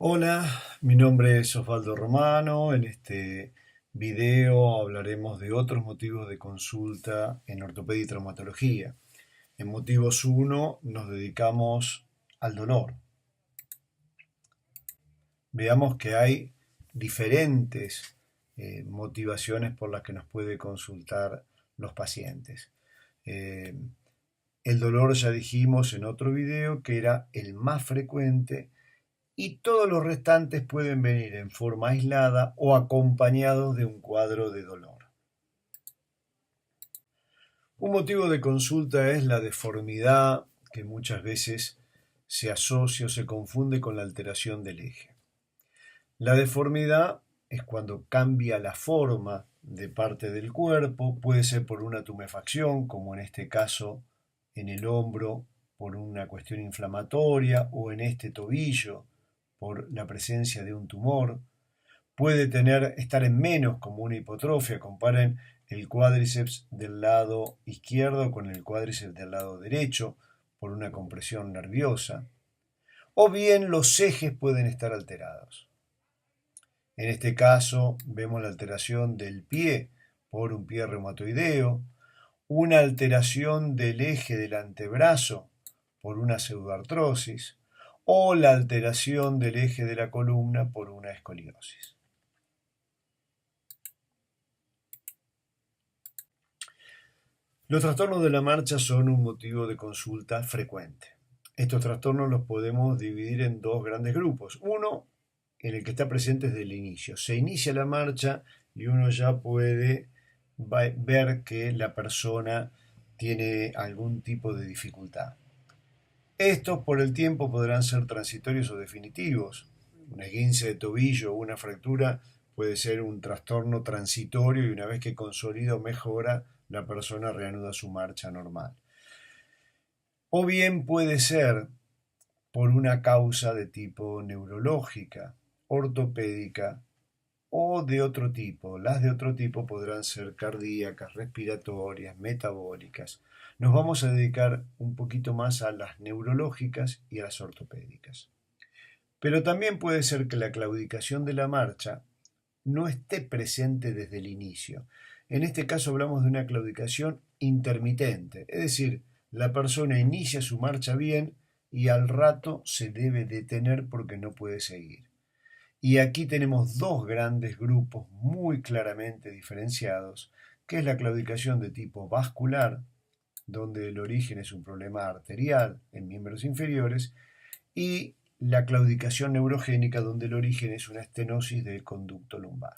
Hola, mi nombre es Osvaldo Romano. En este video hablaremos de otros motivos de consulta en ortopedia y traumatología. En motivos 1 nos dedicamos al dolor. Veamos que hay diferentes motivaciones por las que nos puede consultar los pacientes. Eh, el dolor, ya dijimos en otro video, que era el más frecuente, y todos los restantes pueden venir en forma aislada o acompañados de un cuadro de dolor. Un motivo de consulta es la deformidad, que muchas veces se asocia o se confunde con la alteración del eje. La deformidad es cuando cambia la forma de parte del cuerpo, puede ser por una tumefacción, como en este caso en el hombro por una cuestión inflamatoria, o en este tobillo por la presencia de un tumor. Puede estar en menos, como una hipotrofia. Comparen el cuádriceps del lado izquierdo con el cuádriceps del lado derecho por una compresión nerviosa. O bien los ejes pueden estar alterados. En este caso vemos la alteración del pie por un pie reumatoideo, una alteración del eje del antebrazo por una pseudoartrosis, o la alteración del eje de la columna por una escoliosis. Los trastornos de la marcha son un motivo de consulta frecuente. Estos trastornos los podemos dividir en dos grandes grupos. Uno, en el que está presente desde el inicio. Se inicia la marcha y uno ya puede ver que la persona tiene algún tipo de dificultad. Estos por el tiempo podrán ser transitorios o definitivos. Un esguince de tobillo o una fractura puede ser un trastorno transitorio y una vez que consolida o mejora, la persona reanuda su marcha normal. O bien puede ser por una causa de tipo neurológica, ortopédica o de otro tipo. Las de otro tipo podrán ser cardíacas, respiratorias, metabólicas. Nos vamos a dedicar un poquito más a las neurológicas y a las ortopédicas. Pero también puede ser que la claudicación de la marcha no esté presente desde el inicio. En este caso hablamos de una claudicación intermitente, es decir, la persona inicia su marcha bien y al rato se debe detener porque no puede seguir. Y aquí tenemos dos grandes grupos muy claramente diferenciados, que es la claudicación de tipo vascular, donde el origen es un problema arterial en miembros inferiores, y la claudicación neurogénica, donde el origen es una estenosis del conducto lumbar.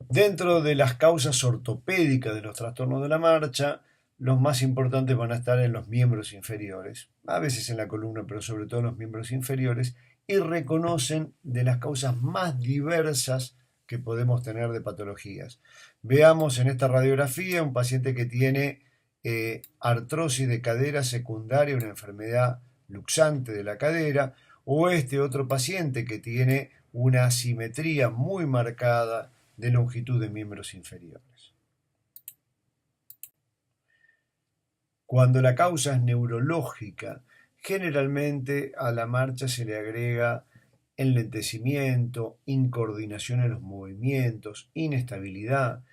Dentro de las causas ortopédicas de los trastornos de la marcha, los más importantes van a estar en los miembros inferiores, a veces en la columna, pero sobre todo en los miembros inferiores, y reconocen de las causas más diversas que podemos tener de patologías. Veamos en esta radiografía un paciente que tiene artrosis de cadera secundaria, una enfermedad luxante de la cadera, o este otro paciente que tiene una asimetría muy marcada de longitud de miembros inferiores. Cuando la causa es neurológica, generalmente a la marcha se le agrega enlentecimiento, incoordinación en los movimientos, inestabilidad,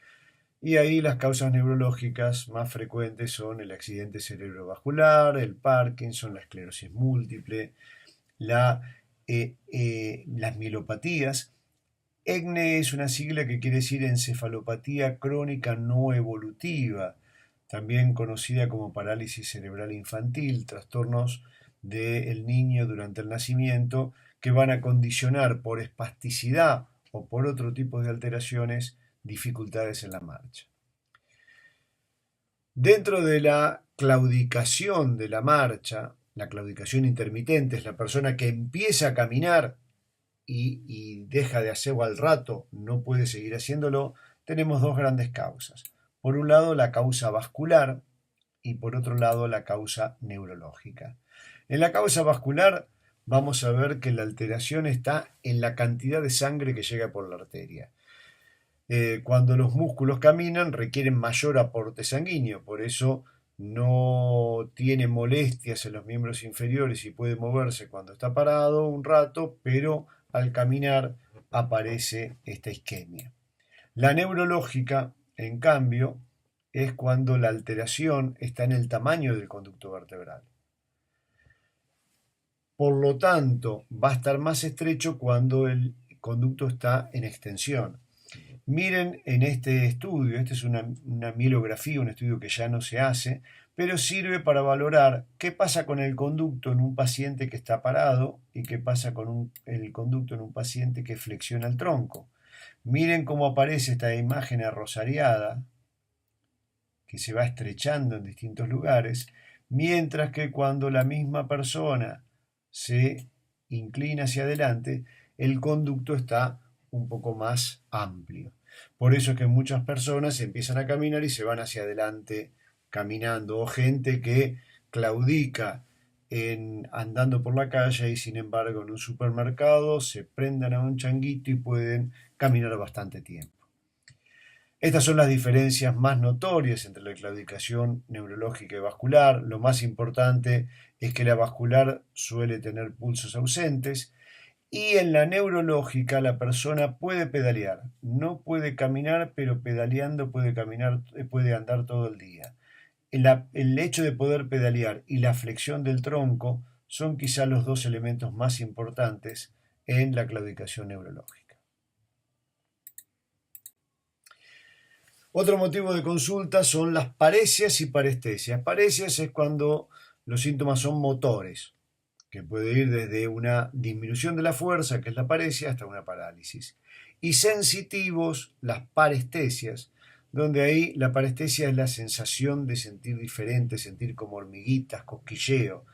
y ahí las causas neurológicas más frecuentes son el accidente cerebrovascular, el Parkinson, la esclerosis múltiple, las mielopatías. ECNE es una sigla que quiere decir encefalopatía crónica no evolutiva, también conocida como parálisis cerebral infantil, trastornos del niño durante el nacimiento que van a condicionar por espasticidad o por otro tipo de alteraciones dificultades en la marcha. Dentro de la claudicación de la marcha, la claudicación intermitente es la persona que empieza a caminar y deja de hacerlo al rato, no puede seguir haciéndolo. Tenemos dos grandes causas. Por un lado, la causa vascular y por otro lado, la causa neurológica. En la causa vascular vamos a ver que la alteración está en la cantidad de sangre que llega por la arteria. Cuando los músculos caminan requieren mayor aporte sanguíneo, por eso no tiene molestias en los miembros inferiores y puede moverse cuando está parado un rato, pero al caminar aparece esta isquemia. La neurológica, en cambio, es cuando la alteración está en el tamaño del conducto vertebral. Por lo tanto, va a estar más estrecho cuando el conducto está en extensión. Miren en este estudio, este es una mielografía, un estudio que ya no se hace, pero sirve para valorar qué pasa con el conducto en un paciente que está parado y qué pasa con el conducto en un paciente que flexiona el tronco. Miren cómo aparece esta imagen arrosariada, que se va estrechando en distintos lugares, mientras que cuando la misma persona se inclina hacia adelante, el conducto está un poco más amplio. Por eso es que muchas personas empiezan a caminar y se van hacia adelante caminando, o gente que claudica andando por la calle y sin embargo en un supermercado se prendan a un changuito y pueden caminar bastante tiempo. Estas son las diferencias más notorias entre la claudicación neurológica y vascular. Lo más importante es que la vascular suele tener pulsos ausentes y en la neurológica la persona puede pedalear. No puede caminar, pero pedaleando puede andar todo el día. El hecho de poder pedalear y la flexión del tronco son quizá los dos elementos más importantes en la claudicación neurológica. Otro motivo de consulta son las paresias y parestesias. Paresias es cuando los síntomas son motores, que puede ir desde una disminución de la fuerza, que es la paresia, hasta una parálisis. Y sensitivos, las parestesias, donde ahí la parestesia es la sensación de sentir diferente, sentir como hormiguitas, cosquilleo.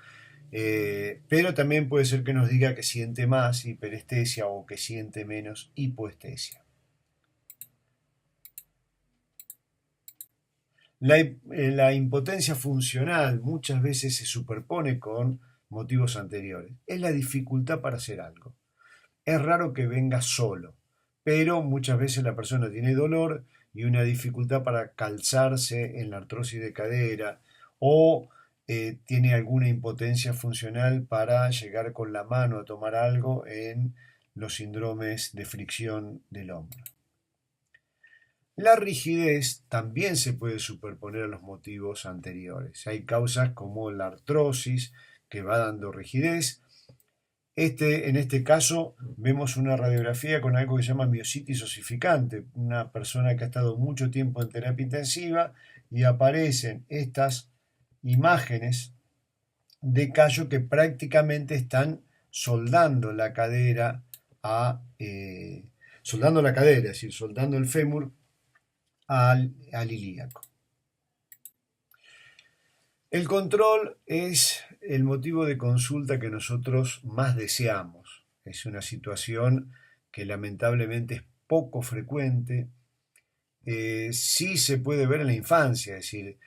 Pero también puede ser que nos diga que siente más hiperestesia o que siente menos hipoestesia. La impotencia funcional muchas veces se superpone con motivos anteriores. Es la dificultad para hacer algo. Es raro que venga solo, pero muchas veces la persona tiene dolor y una dificultad para calzarse en la artrosis de cadera o tiene alguna impotencia funcional para llegar con la mano a tomar algo en los síndromes de fricción del hombro. La rigidez también se puede superponer a los motivos anteriores. Hay causas como la artrosis que va dando rigidez. En este caso vemos una radiografía con algo que se llama miositis osificante, una persona que ha estado mucho tiempo en terapia intensiva y aparecen estas imágenes de callo que prácticamente están soldando la cadera es decir, soldando el fémur al ilíaco. El control es el motivo de consulta que nosotros más deseamos. Es una situación que lamentablemente es poco frecuente. Sí se puede ver en la infancia, es decir,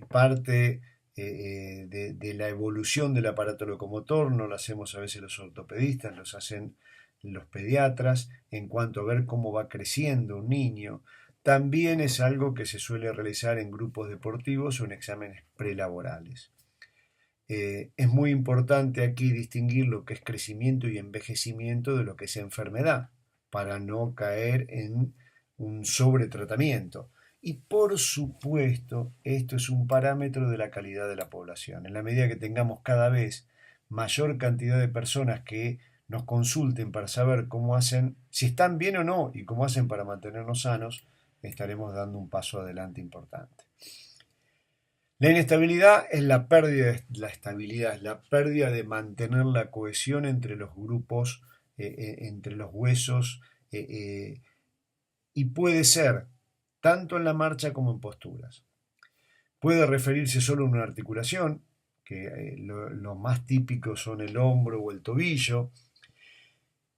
parte de la evolución del aparato locomotor, no lo hacemos a veces los ortopedistas, los hacen los pediatras, en cuanto a ver cómo va creciendo un niño. También es algo que se suele realizar en grupos deportivos o en exámenes prelaborales. Es muy importante aquí distinguir lo que es crecimiento y envejecimiento de lo que es enfermedad, para no caer en un sobretratamiento. Y por supuesto, esto es un parámetro de la calidad de la población. En la medida que tengamos cada vez mayor cantidad de personas que nos consulten para saber cómo hacen, si están bien o no y cómo hacen para mantenernos sanos, estaremos dando un paso adelante importante. La inestabilidad es la pérdida de la estabilidad, es la pérdida de mantener la cohesión entre los grupos, entre los huesos, y puede ser tanto en la marcha como en posturas. Puede referirse solo a una articulación, que los más típicos son el hombro o el tobillo,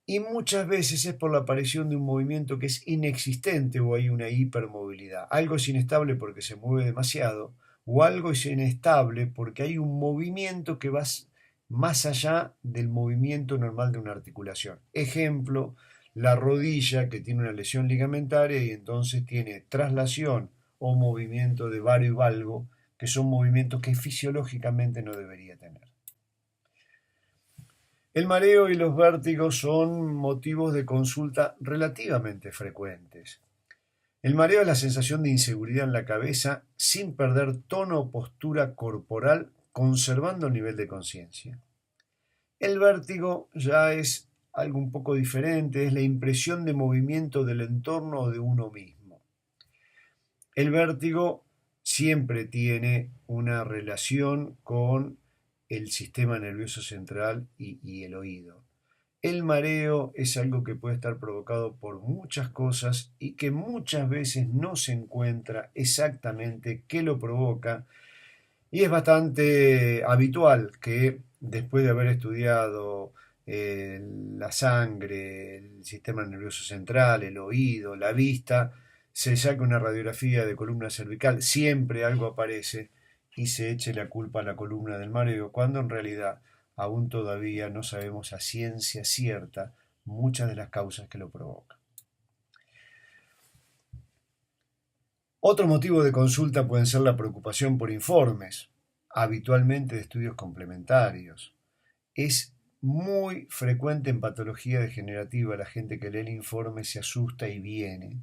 y muchas veces es por la aparición de un movimiento que es inexistente o hay una hipermovilidad. Algo es inestable porque se mueve demasiado o algo es inestable porque hay un movimiento que va más allá del movimiento normal de una articulación. Ejemplo, la rodilla que tiene una lesión ligamentaria y entonces tiene traslación o movimiento de vario y valgo que son movimientos que fisiológicamente no debería tener. El mareo y los vértigos son motivos de consulta relativamente frecuentes. El mareo es la sensación de inseguridad en la cabeza sin perder tono o postura corporal, conservando el nivel de conciencia. El vértigo ya es algo un poco diferente, es la impresión de movimiento del entorno o de uno mismo. El vértigo siempre tiene una relación con el sistema nervioso central y el oído. El mareo es algo que puede estar provocado por muchas cosas y que muchas veces no se encuentra exactamente qué lo provoca, y es bastante habitual que después de haber estudiado la sangre, el sistema nervioso central, el oído, la vista, se saque una radiografía de columna cervical, siempre algo aparece y se eche la culpa a la columna del mareo, cuando en realidad aún todavía no sabemos a ciencia cierta muchas de las causas que lo provocan. Otro motivo de consulta puede ser la preocupación por informes, habitualmente de estudios complementarios. Es muy frecuente en patología degenerativa la gente que lee el informe se asusta y viene,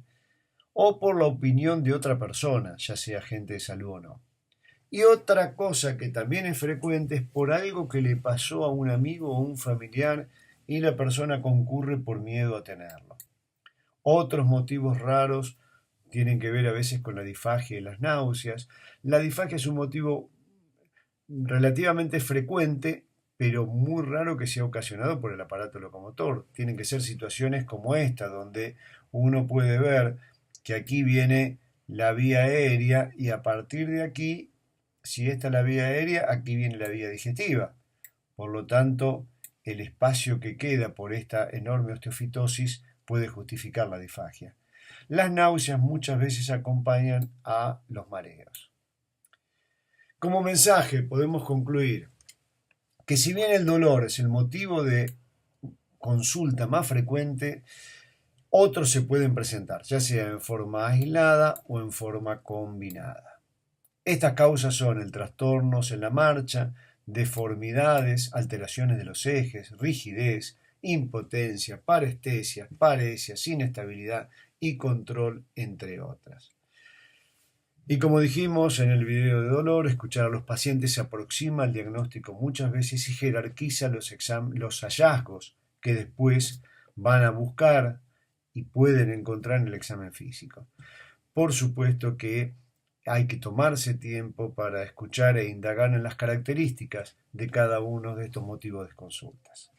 o por la opinión de otra persona, ya sea agente de salud o no. Y otra cosa que también es frecuente es por algo que le pasó a un amigo o un familiar y la persona concurre por miedo a tenerlo. Otros motivos raros tienen que ver a veces con la disfagia y las náuseas. La disfagia es un motivo relativamente frecuente, pero muy raro que sea ocasionado por el aparato locomotor. Tienen que ser situaciones como esta, donde uno puede ver que aquí viene la vía aérea y a partir de aquí, si esta es la vía aérea, aquí viene la vía digestiva. Por lo tanto, el espacio que queda por esta enorme osteofitosis puede justificar la disfagia. Las náuseas muchas veces acompañan a los mareos. Como mensaje podemos concluir que si bien el dolor es el motivo de consulta más frecuente, otros se pueden presentar, ya sea en forma aislada o en forma combinada. Estas causas son el trastornos en la marcha, deformidades, alteraciones de los ejes, rigidez, impotencia, parestesia, paresias, inestabilidad y control, entre otras. Y como dijimos en el video de dolor, escuchar a los pacientes se aproxima al diagnóstico muchas veces y jerarquiza los hallazgos que después van a buscar y pueden encontrar en el examen físico. Por supuesto que hay que tomarse tiempo para escuchar e indagar en las características de cada uno de estos motivos de consultas.